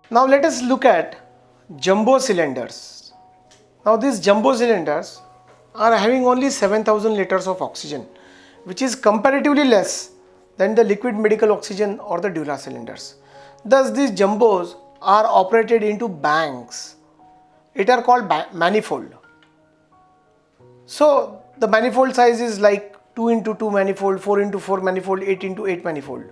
Now let us look at jumbo cylinders. Now these jumbo cylinders are having only 7,000 liters of oxygen, which is comparatively less than the liquid medical oxygen or the Dura cylinders. Thus these jumbos are operated into banks. It are called manifold. So the manifold size is like 2 into 2 manifold, 4 into 4 manifold, 8 into 8 manifold.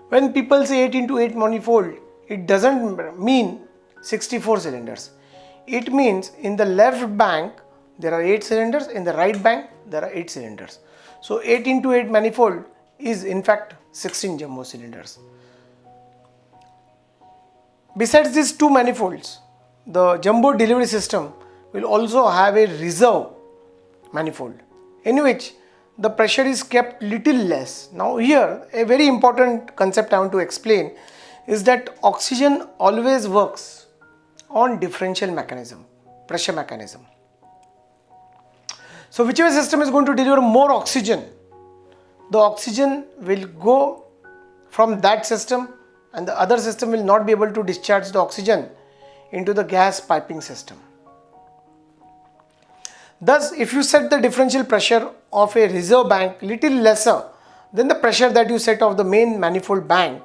When people say 8 into 8 manifold, it doesn't mean 64 cylinders. It means in the left bank there are 8 cylinders, in the right bank there are 8 cylinders. So 8 into 8 manifold is in fact 16 jumbo cylinders. Besides these two manifolds, the jumbo delivery system will also have a reserve manifold in which the pressure is kept little less. Now here a very important concept I want to explain is that oxygen always works on differential mechanism, pressure mechanism. So whichever system is going to deliver more oxygen, the oxygen will go from that system and the other system will not be able to discharge the oxygen into the gas piping system. Thus, if you set the differential pressure of a reserve bank little lesser than the pressure that you set of the main manifold bank,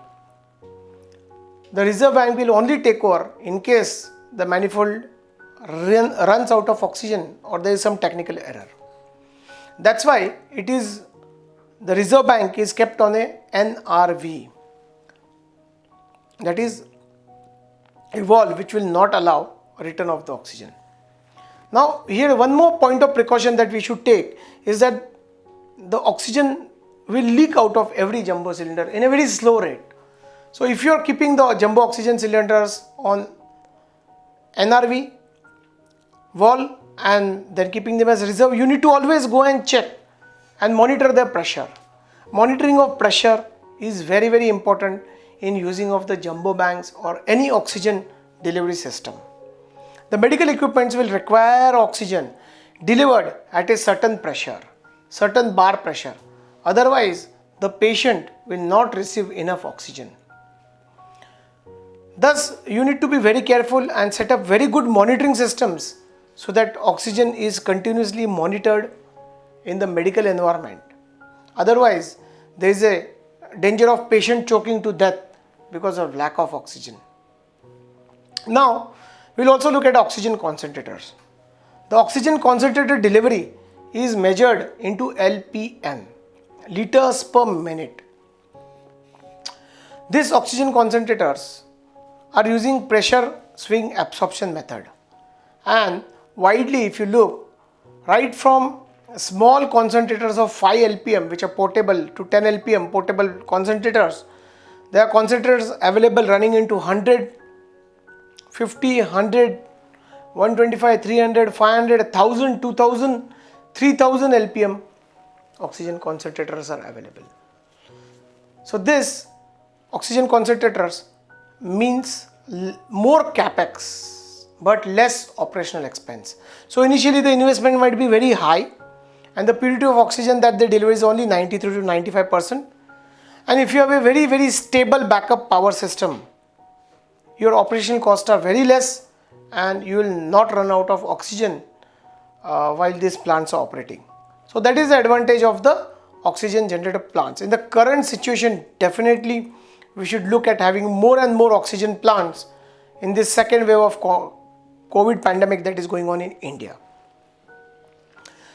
the reserve bank will only take over in case the manifold runs out of oxygen or there is some technical error. That's why the reserve bank is kept on a NRV, that is a valve which will not allow return of the oxygen. Now here one more point of precaution that we should take is that the oxygen will leak out of every jumbo cylinder in a very slow rate. So if you are keeping the jumbo oxygen cylinders on NRV valve and then keeping them as reserve, you need to always go and check and monitor their pressure. Monitoring of pressure is very, very important in using of the jumbo banks or any oxygen delivery system. The medical equipments will require oxygen delivered at a certain pressure, certain bar pressure. Otherwise, the patient will not receive enough oxygen. Thus, you need to be very careful and set up very good monitoring systems so that oxygen is continuously monitored in the medical environment. Otherwise, there is a danger of patient choking to death because of lack of oxygen. Now, we'll also look at oxygen concentrators. The oxygen concentrator delivery is measured into LPM, liters per minute. These oxygen concentrators are using pressure swing absorption method, and widely if you look, right from small concentrators of 5 LPM which are portable to 10 LPM portable concentrators, there are concentrators available running into 100, 50, 100, 125, 300, 500, 1000, 2000, 3000 LPM oxygen concentrators are available. So this oxygen concentrators means more capex but less operational expense. So initially the investment might be very high and the purity of oxygen that they deliver is only 93 to 95%. And if you have a very, very stable backup power system, your operational costs are very less and you will not run out of oxygen while these plants are operating. So that is the advantage of the oxygen generator plants. In the current situation, definitely we should look at having more and more oxygen plants in this second wave of COVID pandemic that is going on in India.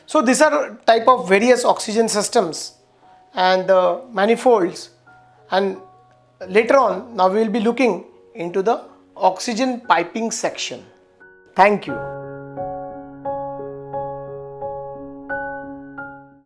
So these are type of various oxygen systems and the manifolds, and later on now we will be looking into the oxygen piping section. Thank you.